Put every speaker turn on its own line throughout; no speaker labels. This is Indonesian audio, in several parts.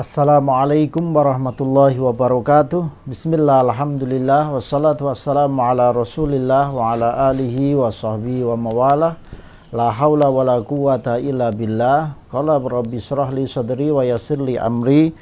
Assalamualaikum warahmatullahi wabarakatuh. Bismillah, alhamdulillah, wassalatu wassalamu ala rasulillah wa ala alihi wa sahbihi wa mawalah. La hawla wa la quwata illa billah. Qala rabbi shrah li sadri wa yassir li amri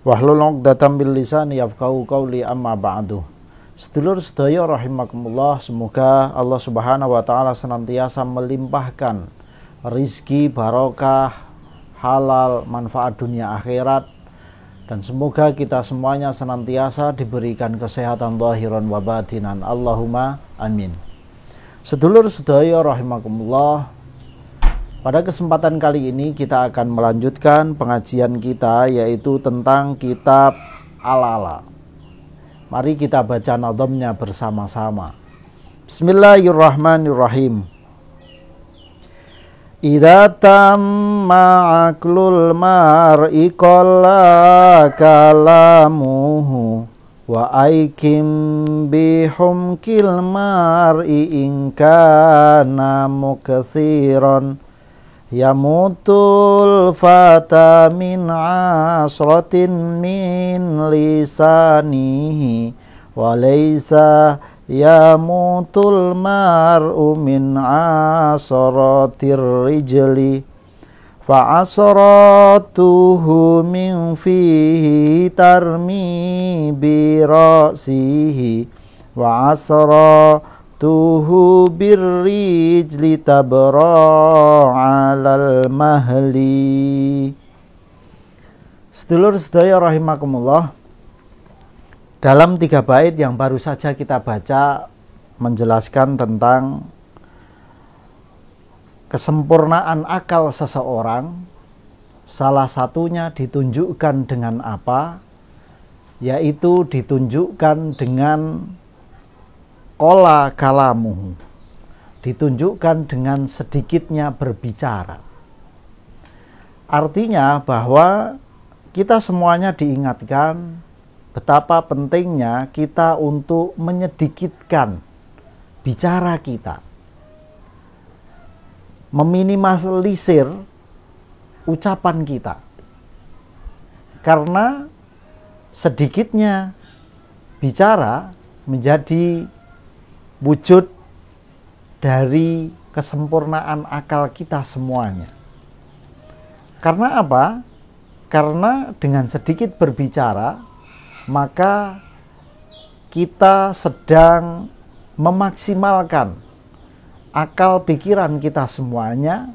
wahlul 'uqdatam bil lisani yafqahu qawli, amma ba'du. Sedulur sedaya rahimakumullah, semoga Allah Subhanahu wa taala senantiasa melimpahkan rizki, barokah, halal, manfaat dunia akhirat, dan semoga kita semuanya senantiasa diberikan kesehatan zahiran wa batinan. Allahumma amin. Sedulur sedaya rahimakumullah, pada kesempatan kali ini kita akan melanjutkan pengajian kita, yaitu tentang kitab Al-Ala. Mari kita baca nadhamnya bersama-sama. Bismillahirrahmanirrahim. Idza tamma aqlul mar'i qalla kalamuhu wa aikim bihumkil mar'i in kana mukthiran yamutul fata min asratin min lisanihi wa laysa yamutul mar'u min asratir rijli fa asratuhu min fihi tarmi bi ra'sihi wa asratuhu birrijli tabra 'alal mahli. Sedulur sedaya rahimakumullah, dalam 3 bait yang baru saja kita baca menjelaskan tentang kesempurnaan akal seseorang. Salah satunya ditunjukkan dengan apa? Yaitu ditunjukkan dengan qala kalamuhu, ditunjukkan dengan sedikitnya berbicara. Artinya bahwa kita semuanya diingatkan betapa pentingnya kita untuk menyedikitkan bicara kita, meminimalisir ucapan kita, karena sedikitnya bicara menjadi wujud dari kesempurnaan akal kita semuanya. Karena apa? Karena dengan sedikit berbicara maka kita sedang memaksimalkan akal pikiran kita semuanya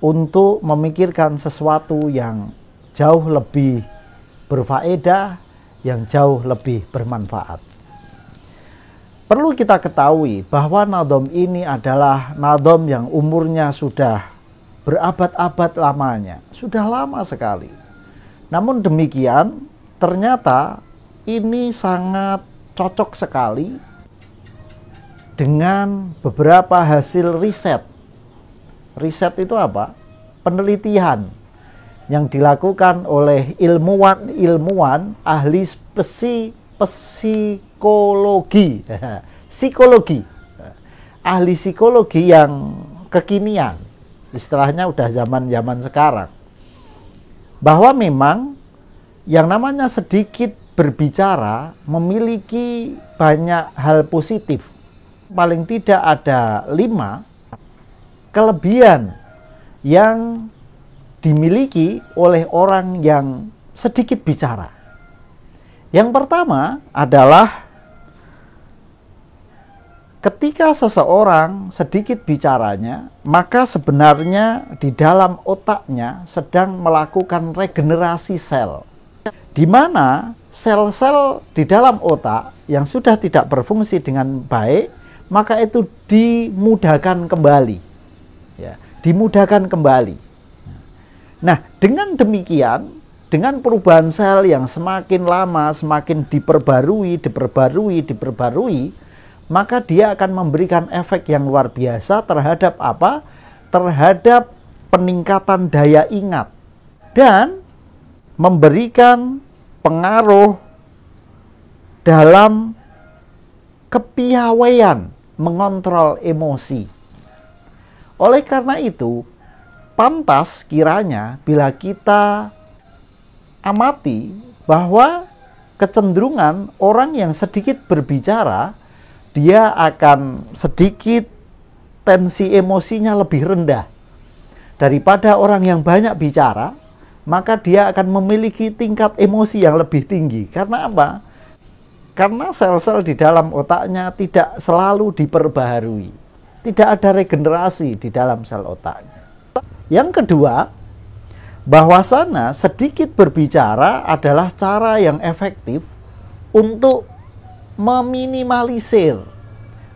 untuk memikirkan sesuatu yang jauh lebih berfaedah, yang jauh lebih bermanfaat. Perlu kita ketahui bahwa nadham ini adalah nadham yang umurnya sudah berabad-abad lamanya, sudah lama sekali. Namun demikian, ternyata ini sangat cocok sekali dengan beberapa hasil riset. Riset itu apa? Penelitian yang dilakukan oleh ilmuwan ahli psikologi, ahli psikologi yang kekinian, istilahnya udah zaman sekarang, bahwa memang yang namanya sedikit berbicara memiliki banyak hal positif. Paling tidak ada 5 kelebihan yang dimiliki oleh orang yang sedikit bicara. Yang pertama adalah ketika seseorang sedikit bicaranya, maka sebenarnya di dalam otaknya sedang melakukan regenerasi sel, di mana sel-sel di dalam otak yang sudah tidak berfungsi dengan baik, maka itu dimudahkan kembali, ya, dimudahkan kembali. Nah, dengan demikian, dengan perubahan sel yang semakin lama semakin diperbarui, maka dia akan memberikan efek yang luar biasa terhadap apa? Terhadap peningkatan daya ingat dan memberikan pengaruh dalam kepiawaian mengontrol emosi. Oleh karena itu, pantas kiranya bila kita amati bahwa kecenderungan orang yang sedikit berbicara, dia akan sedikit tensi emosinya lebih rendah daripada orang yang banyak bicara, maka dia akan memiliki tingkat emosi yang lebih tinggi. Karena apa? Karena sel-sel di dalam otaknya tidak selalu diperbaharui. Tidak ada regenerasi di dalam sel otaknya. Yang kedua, bahwasanya sedikit berbicara adalah cara yang efektif untuk meminimalisir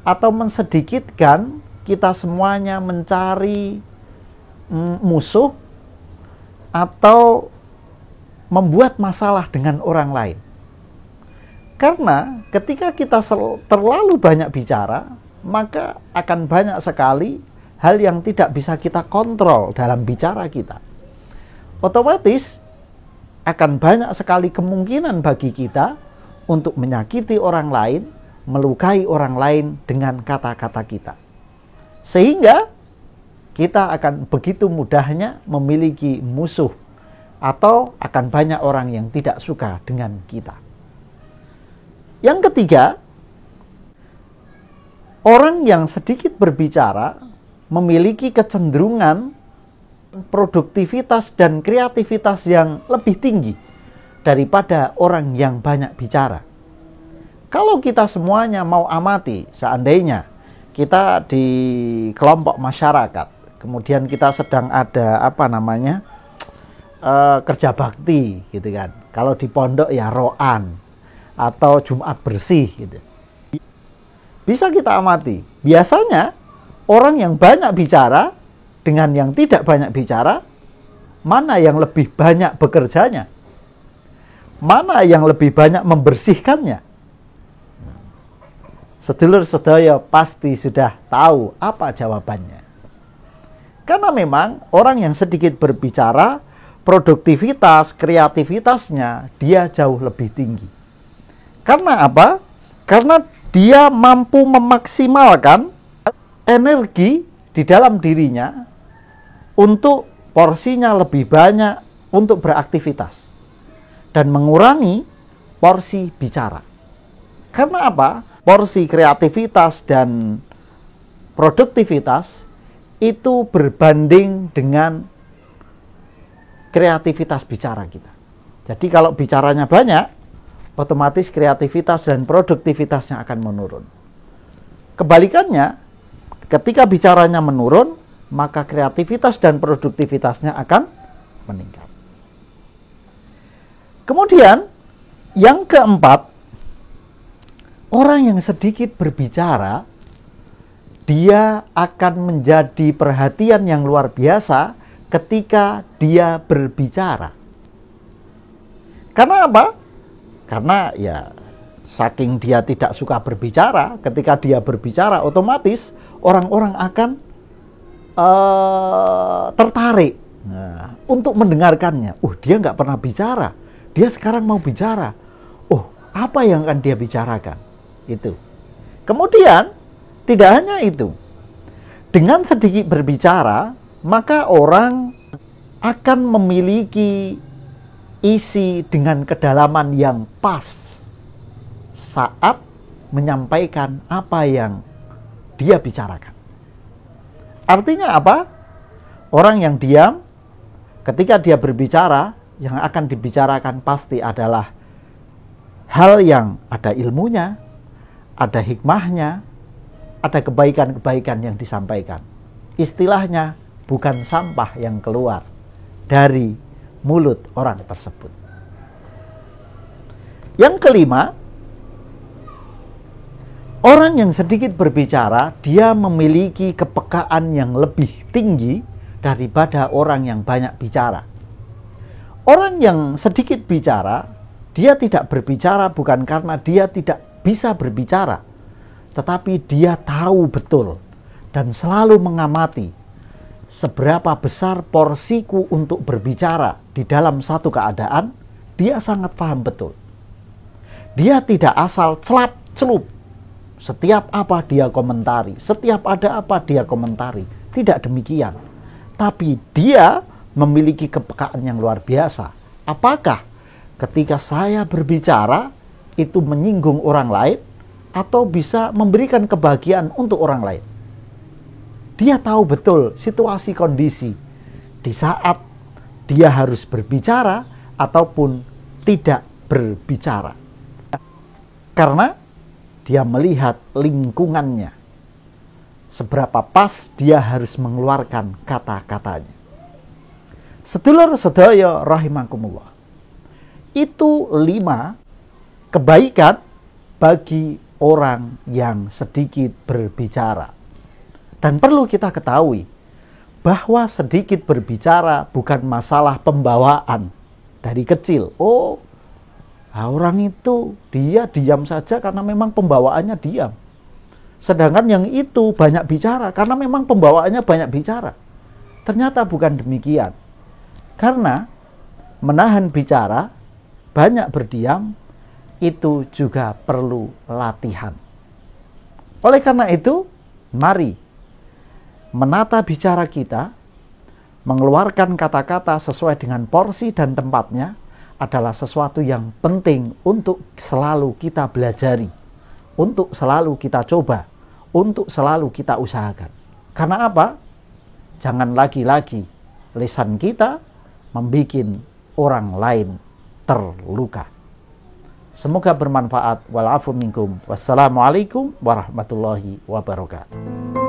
atau mensedikitkan kita semuanya mencari musuh atau membuat masalah dengan orang lain. Karena ketika kita terlalu banyak bicara, maka akan banyak sekali hal yang tidak bisa kita kontrol dalam bicara kita. Otomatis akan banyak sekali kemungkinan bagi kita untuk menyakiti orang lain, melukai orang lain dengan kata-kata kita. Sehingga kita akan begitu mudahnya memiliki musuh atau akan banyak orang yang tidak suka dengan kita. Yang ketiga, orang yang sedikit berbicara memiliki kecenderungan produktivitas dan kreativitas yang lebih tinggi daripada orang yang banyak bicara. Kalau kita semuanya mau amati, seandainya kita di kelompok masyarakat, kemudian kita sedang ada kerja bakti gitu kan. Kalau di pondok ya roan atau Jumat bersih gitu. Bisa kita amati, biasanya orang yang banyak bicara dengan yang tidak banyak bicara, mana yang lebih banyak bekerjanya? Mana yang lebih banyak membersihkannya? Sedulur sedaya pasti sudah tahu apa jawabannya. Karena memang orang yang sedikit berbicara, produktivitas, kreativitasnya dia jauh lebih tinggi. Karena apa? Karena dia mampu memaksimalkan energi di dalam dirinya untuk porsinya lebih banyak untuk beraktivitas dan mengurangi porsi bicara. Karena apa? Porsi kreativitas dan produktivitas itu berbanding dengan kreativitas bicara kita. Jadi kalau bicaranya banyak, otomatis kreativitas dan produktivitasnya akan menurun. Kebalikannya, ketika bicaranya menurun, maka kreativitas dan produktivitasnya akan meningkat. Kemudian, yang keempat, orang yang sedikit berbicara, dia akan menjadi perhatian yang luar biasa ketika dia berbicara. Karena apa? Karena ya saking dia tidak suka berbicara, ketika dia berbicara otomatis orang-orang akan tertarik untuk mendengarkannya. Dia nggak pernah bicara, dia sekarang mau bicara. Apa yang akan dia bicarakan? Itu. Kemudian tidak hanya itu, dengan sedikit berbicara maka orang akan memiliki isi dengan kedalaman yang pas saat menyampaikan apa yang dia bicarakan. Artinya apa? Orang yang diam ketika dia berbicara, yang akan dibicarakan pasti adalah hal yang ada ilmunya, ada hikmahnya, ada kebaikan-kebaikan yang disampaikan. Istilahnya bukan sampah yang keluar dari mulut orang tersebut. Yang kelima, orang yang sedikit berbicara, dia memiliki kepekaan yang lebih tinggi daripada orang yang banyak bicara. Orang yang sedikit bicara, dia tidak berbicara bukan karena dia tidak bisa berbicara, tetapi dia tahu betul dan selalu mengamati seberapa besar porsiku untuk berbicara di dalam satu keadaan. Dia sangat paham betul. Dia tidak asal celap-celup. Setiap apa dia komentari, setiap ada apa dia komentari. Tidak demikian. Tapi dia memiliki kepekaan yang luar biasa. Apakah ketika saya berbicara itu menyinggung orang lain atau bisa memberikan kebahagiaan untuk orang lain. Dia tahu betul situasi kondisi di saat dia harus berbicara ataupun tidak berbicara. Karena dia melihat lingkungannya. Seberapa pas dia harus mengeluarkan kata-katanya. Sedulur sedaya rahimakumullah. Itu 5 kebaikan bagi orang yang sedikit berbicara. Dan perlu kita ketahui bahwa sedikit berbicara bukan masalah pembawaan dari kecil. Orang itu dia diam saja karena memang pembawaannya diam. Sedangkan yang itu banyak bicara karena memang pembawaannya banyak bicara. Ternyata bukan demikian. Karena menahan bicara, banyak berdiam, itu juga perlu latihan. Oleh karena itu, mari menata bicara kita, mengeluarkan kata-kata sesuai dengan porsi dan tempatnya adalah sesuatu yang penting untuk selalu kita belajari, untuk selalu kita coba, untuk selalu kita usahakan. Karena apa? Jangan lagi-lagi lisan kita membuat orang lain terluka. Semoga bermanfaat. Wal afu minkum. Wassalamualaikum warahmatullahi wabarakatuh.